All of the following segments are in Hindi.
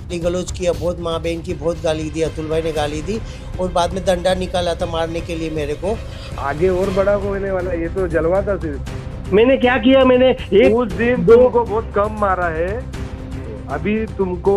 गाली गलौज किया, बहुत माँ बहन की बहुत गाली दी, अतुल भाई ने गाली दी और बाद में डंडा निकाला था मारने के लिए मेरे को। आगे और बड़ा होने वाला है, ये तो जलवा था सिर्फ। मैंने क्या किया? मैंने उस दिन दो तुमको बहुत कम मारा है, अभी तुमको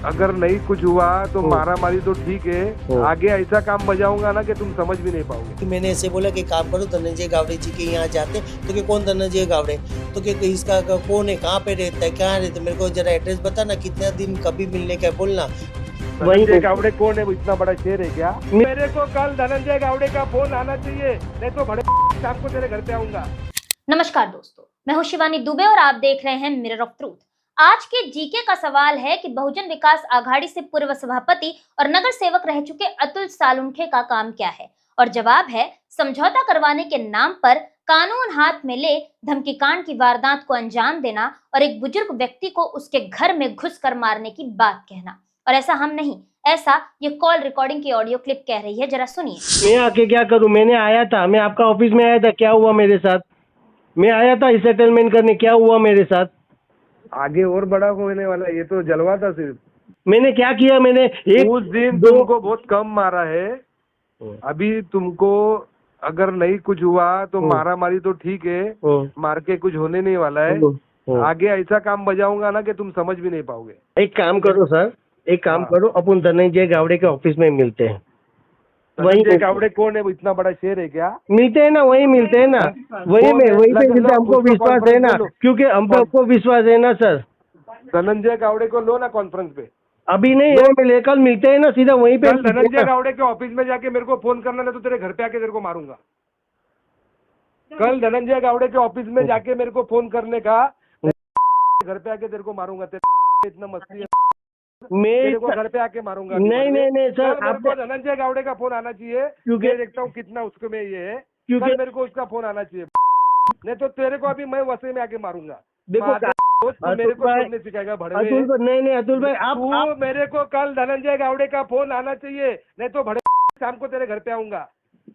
अगर नहीं कुछ हुआ तो मारा मारी तो ठीक है, आगे ऐसा काम बजाऊंगा ना कि तुम समझ भी नहीं पाओगे। कि मैंने ऐसे बोला कि काम करो, धनंजय गावड़े जी के यहाँ जाते, तो कि कौन धनंजय गावड़े, तो कि इसका कौन है, कहाँ पे रहता है, कहाँ रहता है, मेरे को जरा एड्रेस बता ना, कितना दिन कभी मिलने का बोलना। धनंजय गावड़े कौन है? वो इतना बड़ा शेर है क्या? मेरे को कल धनंजय गावड़े का फोन आना चाहिए, नहीं तो बड़े शाम को तेरे घर पे आऊंगा। नमस्कार दोस्तों, मैं हूं शिवानी दुबे और आप देख रहे हैं मिरर ऑफ ट्रूथ। आज के जीके का सवाल है कि बहुजन विकास आघाड़ी से पूर्व सभापति और नगर सेवक रह चुके अतुल सालुंखे का काम क्या है, और जवाब है समझौता करवाने के नाम पर कानून हाथ में ले धमकी कांड की वारदात को अंजाम देना और एक बुजुर्ग व्यक्ति को उसके घर में घुसकर मारने की बात कहना। और ऐसा हम नहीं, ऐसा ये कॉल रिकॉर्डिंग की ऑडियो क्लिप कह रही है, जरा सुनिए। मैं आके क्या करूं? मैंने आया था, मैं आपका ऑफिस में आया था, क्या हुआ मेरे साथ? मैं आया था सेटलमेंट करने, क्या हुआ मेरे साथ? आगे और बड़ा होने वाला है, ये तो जलवा था सिर्फ। मैंने क्या किया? मैंने उस दिन तुमको बहुत कम मारा है, अभी तुमको अगर नहीं कुछ हुआ तो मारा मारी तो ठीक है, मार के कुछ होने नहीं वाला है, आगे ऐसा काम बजाऊंगा ना कि तुम समझ भी नहीं पाओगे। एक काम करो सर, एक काम करो, अपन धनंजय गावड़े के ऑफिस में मिलते हैं। धनंजय गावड़े कौन है? वो इतना बड़ा शेर है क्या? मिलते हैं ना, वही मिलते हैं ना, वही में वही पे मिलते हैं। हमको विश्वास है ना, क्योंकि हमको विश्वास है ना सर। धनंजय गावड़े को लो ना कॉन्फ्रेंस पे। अभी नहीं है, मिले कल मिलते हैं ना, सीधा वहीं पे। कल धनंजय गावड़े के ऑफिस में जाके मेरे को फोन करना, नहीं तो तेरे घर पे आके तेरे को मारूंगा। कल धनंजय गावड़े के ऑफिस में जाके मेरे को फोन करने का, घर पे आके तेरे को मारूंगा। तेरे इतना मस्ती है, मेरे को घर पे आके मारूंगा। नहीं सर, आपको धनंजय गावड़े का फोन आना चाहिए, क्योंकि देखता हूँ कितना उसको में ये है, क्योंकि मेरे को उसका फोन आना चाहिए, नहीं तो तेरे को अभी मैं वसे में आके मारूंगा। देखो मेरे को सोचने सिखाएगा भड़वे। नहीं अतुल भाई, आप मेरे को कल धनंजय गावड़े का फोन आना चाहिए, नहीं तो भड़वे शाम को तेरे घर पे आऊंगा।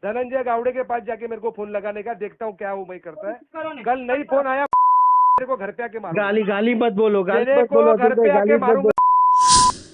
धनंजय गावड़े के पास जाके मेरे को फोन लगाने का, देखता हूँ क्या वो मैं करता है। कल नहीं फोन आया, मेरे को घर पे आके मारूंगा। गाली मत बोलो, मेरे को घर पे आके मारूंगा।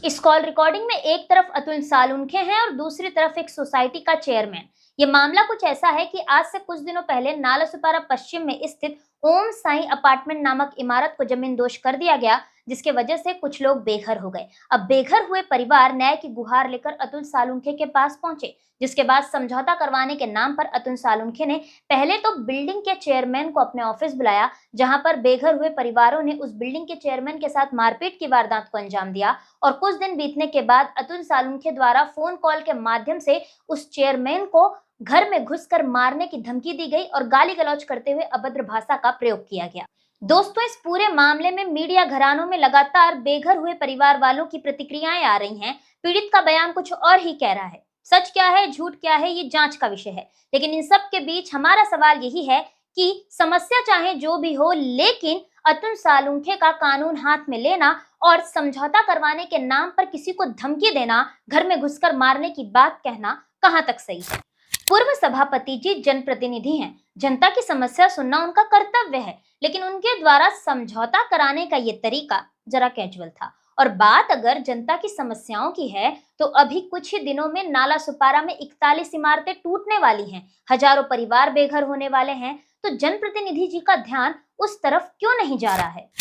इस कॉल रिकॉर्डिंग में एक तरफ अतुल सालुंखे हैं और दूसरी तरफ एक सोसाइटी का चेयरमैन। ये मामला कुछ ऐसा है कि आज से कुछ दिनों पहले नालासोपारा पश्चिम में स्थित ओम साई अपार्टमेंट नामक इमारत को जमींदोज कर दिया गया, जिसके वजह से कुछ लोग बेघर हो गए। अब बेघर हुए परिवार न्याय की गुहार लेकर अतुल सालुंखे के पास पहुंचे, जिसके बाद समझौता करवाने के नाम पर अतुल सालुंखे ने पहले तो बिल्डिंग के चेयरमैन को अपने ऑफिस बुलाया, जहां पर बेघर हुए परिवारों ने उस बिल्डिंग के चेयरमैन के साथ मारपीट की वारदात को अंजाम दिया। और कुछ दिन बीतने के बाद अतुल सालुंखे द्वारा फोन कॉल के माध्यम से उस चेयरमैन को घर में घुसकर मारने की धमकी दी गई और गाली गलौज करते हुए अभद्र भाषा का प्रयोग किया गया। दोस्तों, इस पूरे मामले में मीडिया घरानों में लगातार बेघर हुए परिवार वालों की प्रतिक्रियाएं आ रही हैं। पीड़ित का बयान कुछ और ही कह रहा है। सच क्या है, झूठ क्या है, ये जांच का विषय है। लेकिन इन सब के बीच हमारा सवाल यही है कि समस्या चाहे जो भी हो, लेकिन अतुल सालुंखे का कानून हाथ में लेना और समझौता करवाने के नाम पर किसी को धमकी देना, घर में घुसकर मारने की बात कहना कहां तक सही है। पूर्व सभापति जी जनप्रतिनिधि हैं, जनता की समस्या सुनना उनका कर्तव्य है, लेकिन उनके द्वारा समझौता कराने का ये तरीका जरा कैजुअल था। और बात अगर जनता की समस्याओं की है, तो अभी कुछ ही दिनों में नालासोपारा में 41 इमारतें टूटने वाली हैं, हजारों परिवार बेघर होने वाले हैं, तो जनप्रतिनिधि जी का ध्यान उस तरफ क्यों नहीं जा रहा है।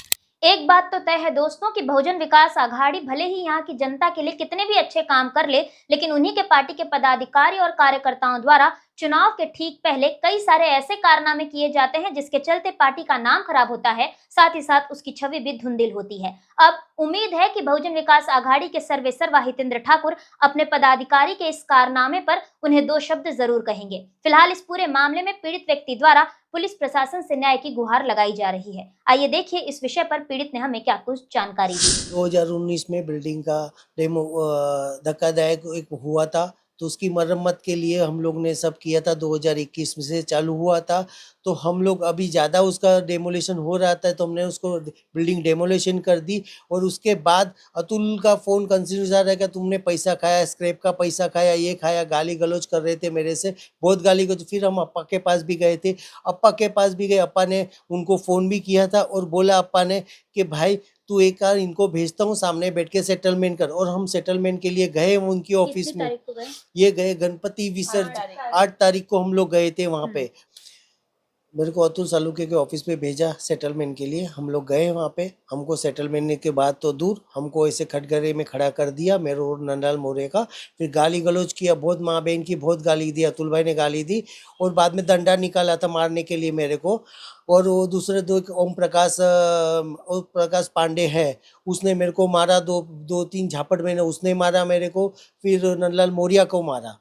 एक बात तो तय है दोस्तों कि बहुजन विकास आघाड़ी भले ही यहाँ की जनता के लिए कितने भी अच्छे काम कर ले, लेकिन उन्हीं के पार्टी के पदाधिकारी और कार्यकर्ताओं द्वारा चुनाव के ठीक पहले कई सारे ऐसे कारनामे किए जाते हैं, जिसके चलते पार्टी का नाम खराब होता है, साथ ही साथ उसकी छवि भी धुंधिल होती है। अब उम्मीद है कि बहुजन विकास आघाड़ी के सर्वेसर्वा हितेंद्र ठाकुर अपने पदाधिकारी के इस कारनामे पर उन्हें 2 शब्द जरूर कहेंगे। फिलहाल इस पूरे मामले में पीड़ित व्यक्ति द्वारा पुलिस प्रशासन से न्याय की गुहार लगाई जा रही है। आइए देखिए इस विषय पर पीड़ित ने हमें क्या कुछ जानकारी दी। 2019 में बिल्डिंग का डेमो धक्कादायक एक हुआ था, तो उसकी मरम्मत के लिए हम लोग ने सब किया था। 2021 में से चालू हुआ था, तो हम लोग अभी ज़्यादा उसका डेमोलेशन हो रहा था, तो हमने उसको बिल्डिंग डेमोलेशन कर दी। और उसके बाद अतुल का फ़ोन कंटिन्यूस आ रहा है कि तुमने पैसा खाया, स्क्रैप का पैसा खाया, ये खाया, गाली गलौज कर रहे थे मेरे से, बहुत गाली गलौज। फिर हम अप्पा के पास भी गए थे, अप्पा के पास भी गए, अप्पा ने उनको फ़ोन भी किया था और बोला अप्पा ने कि भाई तू एक बार इनको भेजता हूँ, सामने बैठ के सेटलमेंट कर। और हम सेटलमेंट के लिए गए उनकी ऑफिस कितनी में। तारीख को गए? ये गए गणपति विसर्जन 8 तारीख को हम लोग गए थे वहाँ पे। मेरे को अतुल सालुंखे के ऑफिस पे भेजा सेटलमेंट के लिए। हम लोग गए वहाँ पे, हमको सेटलमेंट के बाद तो दूर, हमको ऐसे खटगरे में खड़ा कर दिया मेरे और नंदलाल मौर्य का। फिर गाली गलौज किया, बहुत माँ बहन की बहुत गाली दी, अतुल भाई ने गाली दी। और बाद में डंडा निकाला था मारने के लिए मेरे को। और वो दूसरे दो ओम प्रकाश पांडे है, उसने मेरे को मारा, दो तीन झापड़ मैंने उसने मारा मेरे को। फिर नंदलाल मौर्य को मारा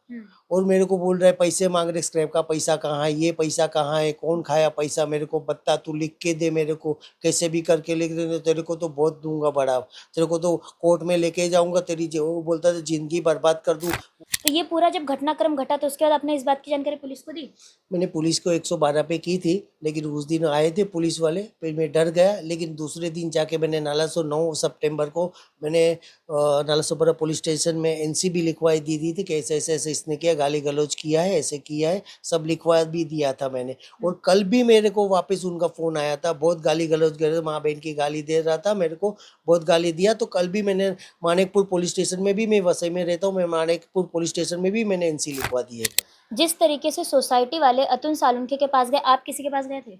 और मेरे को बोल रहा है पैसे मांग रहे, स्क्रैप का पैसा कहाँ है, ये पैसा कहाँ है, कौन खाया पैसा, मेरे को बता, तू लिख के दे मेरे को, कैसे भी करके लिख दे, तेरे को तो बहुत दूंगा बड़ा, तेरे को तो कोर्ट में लेके जाऊंगा, तेरी वो बोलता था जिंदगी बर्बाद कर दूं। तो ये पूरा जब घटनाक्रम घटा तो उसके बाद आपने इस बात की जानकारी पुलिस को दी? मैंने पुलिस को 112 पे की थी, लेकिन उस दिन आए थे पुलिस वाले, फिर मैं डर गया। लेकिन दूसरे दिन जाके मैंने 9 सितंबर को मैंने नालासोपारा पुलिस स्टेशन में एनसीबी लिखवाई दी थी कि ऐसे ऐसे इसने किया, गाली गलौज किया है, ऐसे किया है, सब लिखवा भी दिया था मैंने। और कल भी मेरे को वापस उनका फ़ोन आया था, बहुत गाली गलौज कर रहे, माँ बहन की गाली दे रहा था, मेरे को बहुत गाली दिया। तो कल भी मैंने मानिकपुर पुलिस स्टेशन में भी, मैं वसई में रहता हूँ, मैं मानिकपुर पुलिस स्टेशन में भी मैंने एनसी लिखवा दिए थे। जिस तरीके से सोसाइटी वाले अतुल सालुंखे के पास गए, आप किसी के पास गए थे?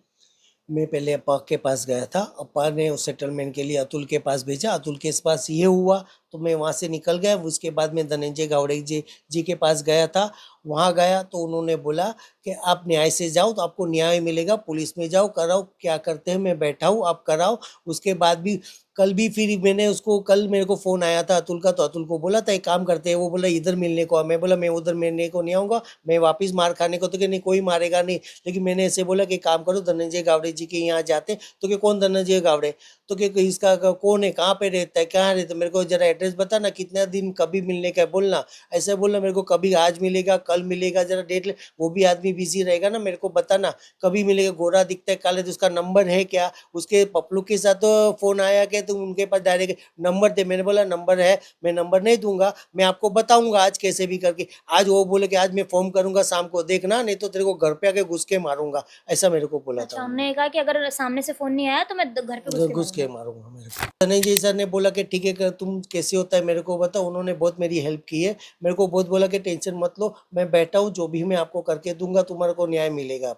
मैं पहले अप्पा के पास गया था, अप्पा ने उस सेटलमेंट के लिए अतुल के पास भेजा, अतुल के पास ये हुआ तो मैं वहाँ से निकल गया। उसके बाद मैं धनंजय गावड़े जी के पास गया था। वहाँ गया तो उन्होंने बोला कि आप न्याय से जाओ तो आपको न्याय मिलेगा, पुलिस में जाओ, कराओ, क्या करते हैं मैं बैठा हूँ, आप कराओ। उसके बाद भी कल भी फिर मैंने उसको, कल मेरे को फ़ोन आया था अतुल का, तो अतुल को बोला था एक काम करते हैं, वो बोला इधर मिलने को। मैं बोला मैं उधर मिलने को नहीं आऊँगा, मैं वापस मार खाने को। तो कि नहीं कोई मारेगा नहीं, लेकिन मैंने ऐसे बोला कि काम करो धनंजय गावड़े जी के यहाँ जाते। तो कि कौन धनंजय गावड़े, तो कि इसका कौन है, कहाँ पे रहता है, कहाँ रहता है, मेरे को जरा एड्रेस बता ना, कितना दिन कभी मिलने का बोलना। ऐसे बोलना मेरे को, कभी आज मिलेगा, कल मिलेगा, जरा डेट ले, वो भी आदमी बिजी रहेगा ना, मेरे को बताना कभी मिलेगा। गोरा दिखता है, काले, तो उसका नंबर है क्या, उसके पपलू के साथ तो फ़ोन आया क्या, तो उनके पास डायरेक्ट नंबर दे। मैंने बोला नंबर है, मैं नंबर नहीं दूंगा, मैं आपको बताऊंगा आज कैसे भी करके। आज वो बोले कि आज मैं फोन करूंगा शाम को, देखना नहीं तो तेरे को घर पे आके घुस के मारूंगा, ऐसा मेरे को बोला था। हमने कहा कि अगर सामने से फोन नहीं आया तो मैं घर पे घुस के मारूंगा मेरे को। धनंजय सर ने बोला कि ठीक है, तुम कैसे होता है मेरे को बताओ। उन्होंने बहुत मेरी हेल्प की है, मेरे को बहुत बोला कि टेंशन मत लो, मैं बैठा हूँ, जो भी मैं आपको करके दूंगा, तुम्हारे को न्याय मिलेगा।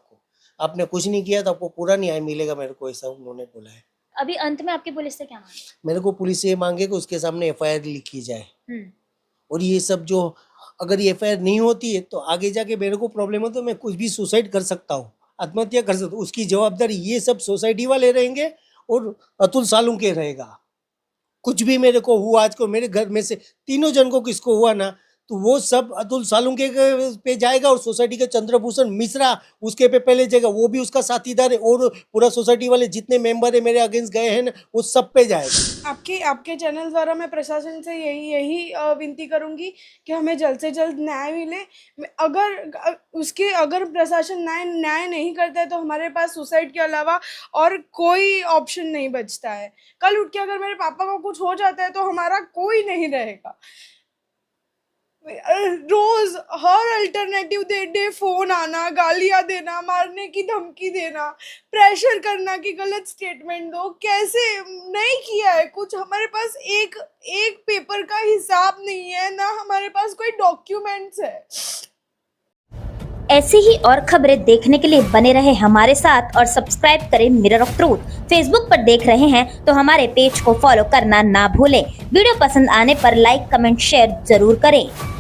आपने कुछ नहीं किया तो आपको पूरा न्याय मिलेगा, मेरे को ऐसा उन्होंने बोला है। अभी अंत में आपकी पुलिस से क्या मांगे? मेरे को पुलिस से ये मांगे कि उसके सामने एफआईआर लिखी जाए। और ये सब जो, अगर ये एफआईआर नहीं होती है तो आगे जाके मेरे को प्रॉब्लम हो, तो मैं कुछ भी सुसाइड कर सकता हूँ, आत्महत्या कर सकता हूँ। उसकी जवाबदारी ये सब सोसाइटी वाले रहेंगे और अतुल सालुंखे रहेगा। कुछ भी मेरे को हुआ, आज को मेरे घर में से 3 जन को किसको हुआ ना, तो वो सब अतुल सालुंखे पे जाएगा। और सोसाइटी के चंद्रभूषण मिश्रा उसके पे पहले जाएगा, वो भी उसका साथीदार है। और पूरा सोसाइटी वाले जितने मेंबर है मेरे अगेंस्ट गए हैं ना, वो सब पे जाएगा। आपके चैनल द्वारा मैं प्रशासन से यही विनती करूंगी कि हमें जल्द से जल्द न्याय मिले। अगर प्रशासन न्याय नहीं करता है तो हमारे पास सुसाइड के अलावा और कोई ऑप्शन नहीं बचता है। कल उठ के अगर मेरे पापा को कुछ हो जाता है तो हमारा कोई नहीं रहेगा। रोज हर अल्टरनेटिव डे फोन आना, गालियां देना, मारने की धमकी देना, प्रेशर करना कि गलत स्टेटमेंट दो। कैसे नहीं किया है कुछ, हमारे पास एक पेपर का हिसाब नहीं है ना, हमारे पास कोई डॉक्यूमेंट्स है। ऐसी ही और खबरें देखने के लिए बने रहे हमारे साथ और सब्सक्राइब करें मिरर ऑफ ट्रूथ। फेसबुक पर देख रहे हैं तो हमारे पेज को फॉलो करना ना भूलें। वीडियो पसंद आने पर लाइक, कमेंट, शेयर जरूर करें।